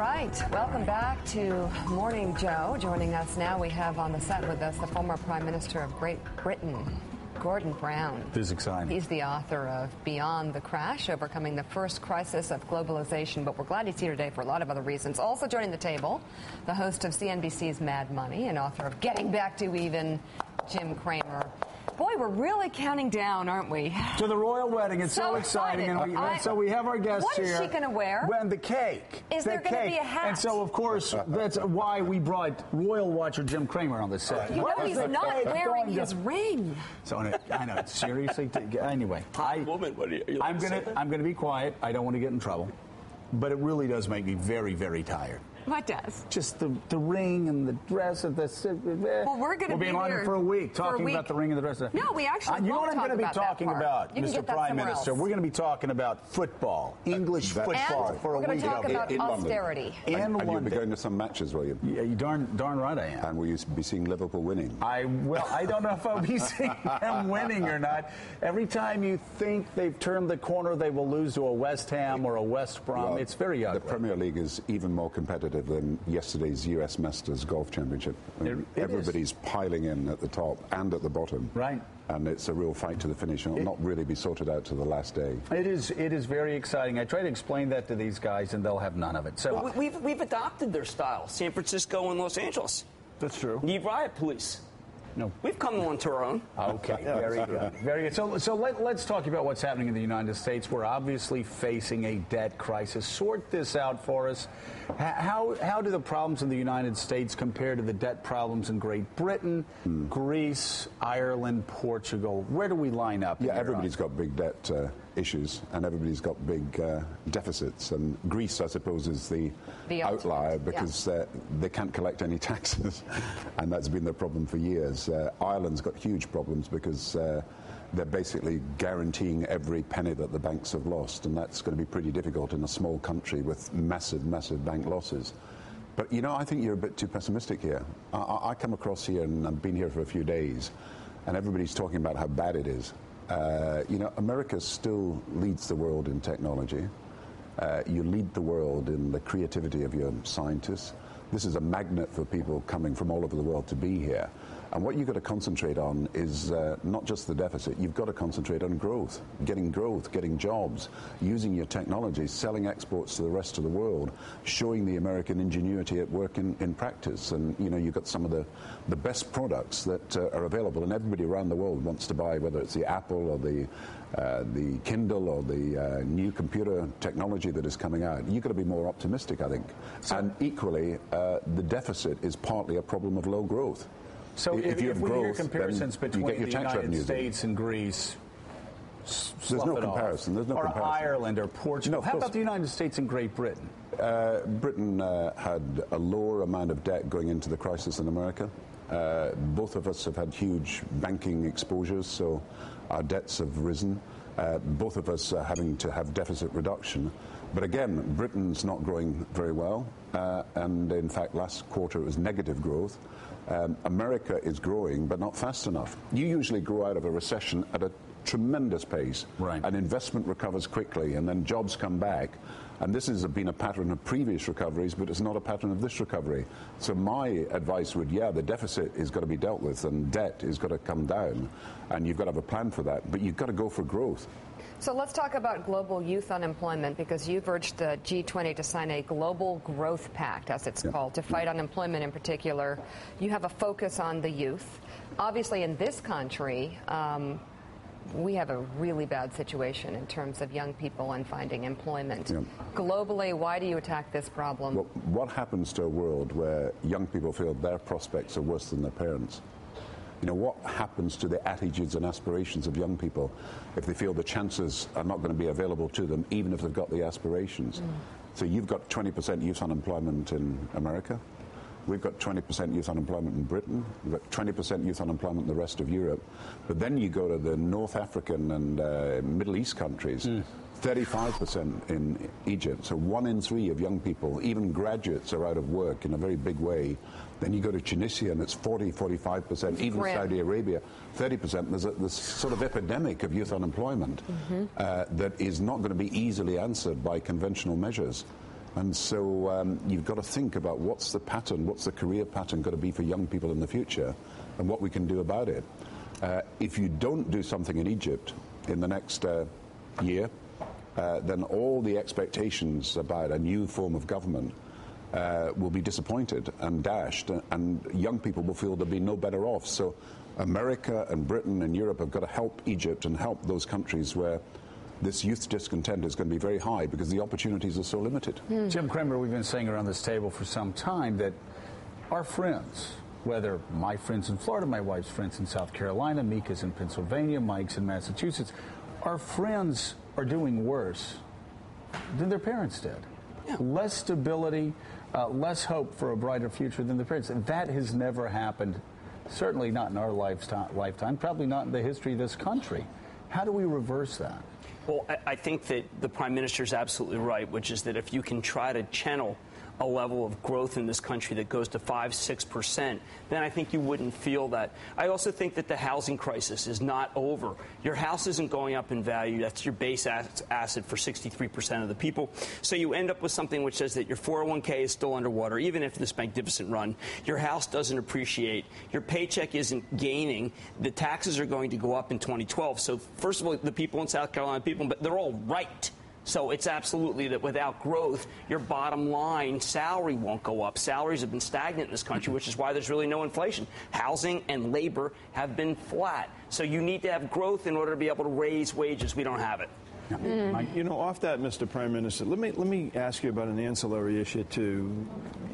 Right. Welcome back to Morning Joe. Joining us now, we have on the set with us the former Prime Minister of Great Britain, Gordon Brown. This is exciting. He's the author of Beyond the Crash, Overcoming the First Crisis of Globalization. But we're glad he's here today for a lot of other reasons. Also joining the table, the host of CNBC's Mad Money and author of Getting Back to Even, Jim Cramer. Boy, we're really counting down, aren't we? To the royal wedding. It's so exciting. And so we have our guests here. What is she going to wear? And the cake. Is there going to be a hat? And so, of course, that's why we brought royal watcher Jim Cramer on the set. You know he's not wearing his ring. So I know. Seriously. Anyway, I'm going to be quiet. I don't want to get in trouble. But it really does make me very, very tired. What does? Just the ring and the dress of the. Well, we're going to be in London for a week talking about the ring and the dress. No, we actually. You know what I'm going to be talking about, Mr. Prime Minister? We're going to be talking about football, English football for a week. We're going to talk about austerity. And you'll be going to some matches, will you? Yeah, you darn right I am. And will you be seeing Liverpool winning? I don't know if I'll be seeing them winning or not. Every time you think they've turned the corner, they will lose to a West Ham or a West Brom. Well, it's very ugly. The Premier League is even more competitive than yesterday's US Masters Golf Championship. Everybody's piling in at the top and at the bottom. Right. And it's a real fight to the finish. It'll not really be sorted out to the last day. It is very exciting. I try to explain that to these guys, and they'll have none of it. So well, we've adopted their style. San Francisco and Los Angeles. That's true. Need riot police. No. We've come on to our own. Okay, very good. Very good. So let's talk about what's happening in the United States. We're obviously facing a debt crisis. Sort this out for us. How do the problems in the United States compare to the debt problems in Great Britain, Greece, Ireland, Portugal? Where do we line up? Yeah, everybody's got big debt issues, and everybody's got big deficits. And Greece, I suppose, is the outlier because they can't collect any taxes, and that's been their problem for years. Ireland's got huge problems because they're basically guaranteeing every penny that the banks have lost, and that's going to be pretty difficult in a small country with massive, massive bank losses. But, you know, I think you're a bit too pessimistic here. I come across here, and I've been here for a few days, and everybody's talking about how bad it is. You know, America still leads the world in technology. You lead the world in the creativity of your scientists. This is a magnet for people coming from all over the world to be here. And what you've got to concentrate on is not just the deficit. You've got to concentrate on growth, getting jobs, using your technology, selling exports to the rest of the world, showing the American ingenuity at work in practice. And, you know, you've got some of the best products that are available, and everybody around the world wants to buy, whether it's the Apple or the Kindle or the new computer technology that is coming out. You've got to be more optimistic, I think. And equally, the deficit is partly a problem of low growth. So if we hear comparisons between the United States and Greece, there's no comparison. Or Ireland or Portugal. How about the United States and Great Britain? Britain had a lower amount of debt going into the crisis than America. Both of us have had huge banking exposures, so our debts have risen. Both of us are having to have deficit reduction. But again, Britain's not growing very well, and in fact last quarter it was negative growth. America is growing, but not fast enough. You usually grow out of a recession at a tremendous pace, and investment recovers quickly, and then jobs come back. And this has been a pattern of previous recoveries, but it's not a pattern of this recovery. So my advice would, the deficit has got to be dealt with, and debt has got to come down, and you've got to have a plan for that. But you've got to go for growth. So let's talk about global youth unemployment, because you've urged the G20 to sign a global growth pact, as it's called, to fight unemployment in particular. You have a focus on the youth. Obviously, in this country, we have a really bad situation in terms of young people and finding employment. Globally, why do you attack this problem? Well, what happens to a world where young people feel their prospects are worse than their parents? You know, what happens to the attitudes and aspirations of young people if they feel the chances are not going to be available to them, even if they've got the aspirations? So you've got 20% youth unemployment in America. We've got 20% youth unemployment in Britain. We've got 20% youth unemployment in the rest of Europe. But then you go to the North African and Middle East countries, 35% in Egypt. So 1 in 3 of young people, even graduates, are out of work in a very big way. Then you go to Tunisia and it's 45%, even Saudi Arabia, 30%. There's this sort of epidemic of youth unemployment that is not going to be easily answered by conventional measures. And so you've got to think about what's the pattern, what's the career pattern got to be for young people in the future, and what we can do about it. If you don't do something in Egypt in the next year, then all the expectations about a new form of government will be disappointed and dashed, and young people will feel they'll be no better off. So America and Britain and Europe have got to help Egypt and help those countries where this youth discontent is going to be very high because the opportunities are so limited. Jim Cramer, we've been saying around this table for some time that our friends, whether my friends in Florida, my wife's friends in South Carolina, Mika's in Pennsylvania, Mike's in Massachusetts, our friends are doing worse than their parents did. Yeah. Less stability, less hope for a brighter future than their parents. And that has never happened, certainly not in our lifetime, probably not in the history of this country. How do we reverse that? Well, I think that the Prime Minister is absolutely right, which is that if you can try to channel a level of growth in this country that goes to 5-6%, then I think you wouldn't feel that. I also think that the housing crisis is not over. Your house isn't going up in value. That's your base asset for 63% of the people. So you end up with something which says that your 401k is still underwater, even if this magnificent run. Your house doesn't appreciate. Your paycheck isn't gaining. The taxes are going to go up in 2012. So first of all, the people in South Carolina, but they're all right. So it's absolutely that without growth, your bottom line salary won't go up. Salaries have been stagnant in this country, which is why there's really no inflation. Housing and labor have been flat. So you need to have growth in order to be able to raise wages. We don't have it. You know, off that, Mr. Prime Minister, let me ask you about an ancillary issue to,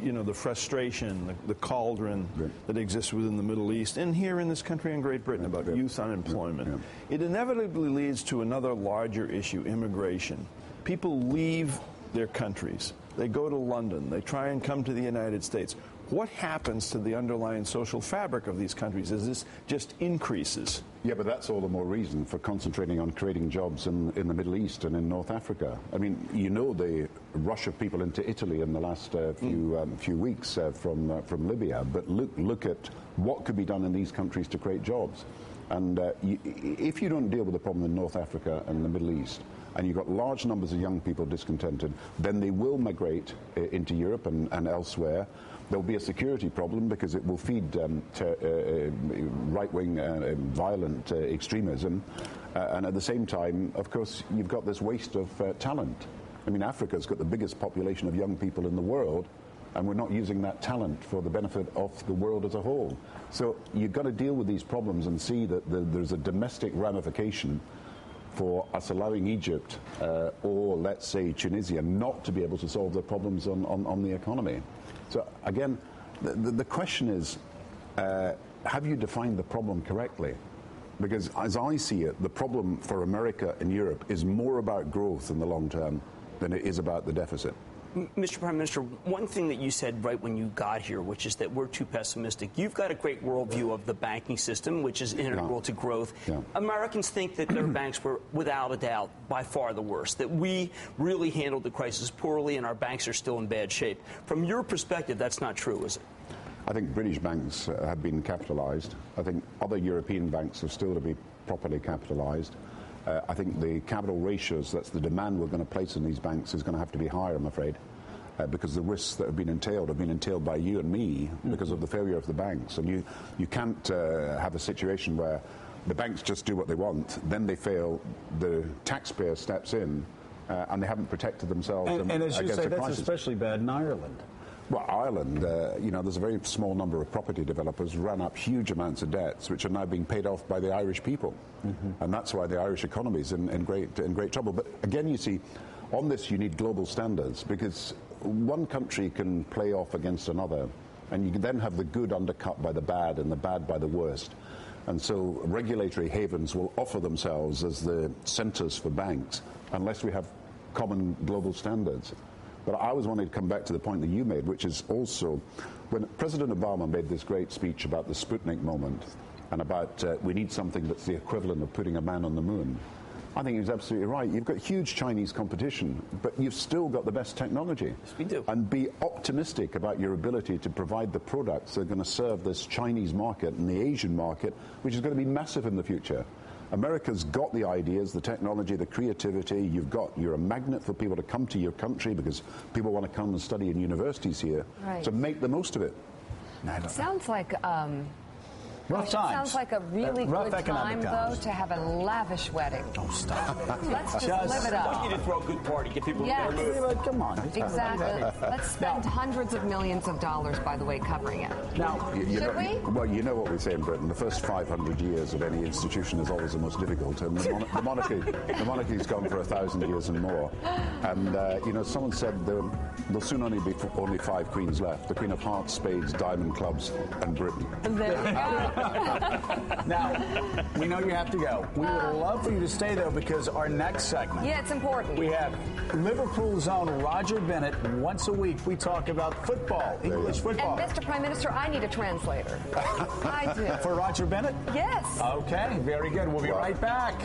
you know, the frustration, the cauldron that exists within the Middle East and here in this country in Great Britain about youth unemployment. It inevitably leads to another larger issue, immigration. People leave their countries. They go to London. They try and come to the United States. What happens to the underlying social fabric of these countries as this just increases? Yeah, but that's all the more reason for concentrating on creating jobs in the Middle East and in North Africa. I mean, you know the rush of people into Italy in the last few weeks from Libya, but look at what could be done in these countries to create jobs. And if you don't deal with the problem in North Africa and the Middle East, and you've got large numbers of young people discontented, then they will migrate into Europe and elsewhere. There'll be a security problem because it will feed right-wing violent extremism. And at the same time, of course, you've got this waste of talent. I mean, Africa's got the biggest population of young people in the world, and we're not using that talent for the benefit of the world as a whole. So you've got to deal with these problems and see that there's a domestic ramification for us allowing Egypt or, let's say, Tunisia not to be able to solve their problems on the economy. So, again, the question is, have you defined the problem correctly? Because as I see it, the problem for America and Europe is more about growth in the long term than it is about the deficit. Mr. Prime Minister, one thing that you said right when you got here, which is that we're too pessimistic. You've got a great worldview of the banking system, which is integral to growth. Yeah. Americans think that their banks were, without a doubt, by far the worst, that we really handled the crisis poorly and our banks are still in bad shape. From your perspective, that's not true, is it? I think British banks have been capitalised. I think other European banks are still to be properly capitalised. I think the capital ratios, that's the demand we're going to place in these banks, is going to have to be higher, I'm afraid, because the risks that have been entailed by you and me because of the failure of the banks. And you can't have a situation where the banks just do what they want, then they fail, the taxpayer steps in, and they haven't protected themselves and as you say, that's crisis. Especially bad in Ireland. Well, Ireland, you know, there's a very small number of property developers ran up huge amounts of debts, which are now being paid off by the Irish people, and that's why the Irish economy is in great trouble. But again, you see, on this you need global standards because one country can play off against another, and you can then have the good undercut by the bad and the bad by the worst. And so regulatory havens will offer themselves as the centres for banks unless we have common global standards. But I always wanted to come back to the point that you made, which is also when President Obama made this great speech about the Sputnik moment and about we need something that's the equivalent of putting a man on the moon. I think he was absolutely right. You've got huge Chinese competition, but you've still got the best technology. Yes, we do. And be optimistic about your ability to provide the products that are going to serve this Chinese market and the Asian market, which is going to be massive in the future. America's got the ideas, the technology, the creativity. You're a magnet for people to come to your country because people want to come and study in universities here. Right. So make the most of it. Sounds like rough times. Sounds like a really Rough good time, times. though, to have a lavish wedding. Oh, stop. Let's just live it up. You to throw a good party, get people Yes. in their mood. Come on. Exactly. Let's spend hundreds of millions of dollars, by the way, covering it. Now, Should we? Well, you know what we say in Britain. The first 500 years of any institution is always the most difficult. And the monarchy's gone for 1,000 years and more. And, someone said there'll soon only be only 5 queens left. The Queen of Hearts, Spades, Diamond, Clubs, and Britain. There you go. Now, we know you have to go. We would love for you to stay, though, because our next segment. Yeah, it's important. We have Liverpool's own Roger Bennett. Once a week, we talk about football, English football. And Mr. Prime Minister, I need a translator. I do. For Roger Bennett? Yes. Okay, very good. We'll be right back.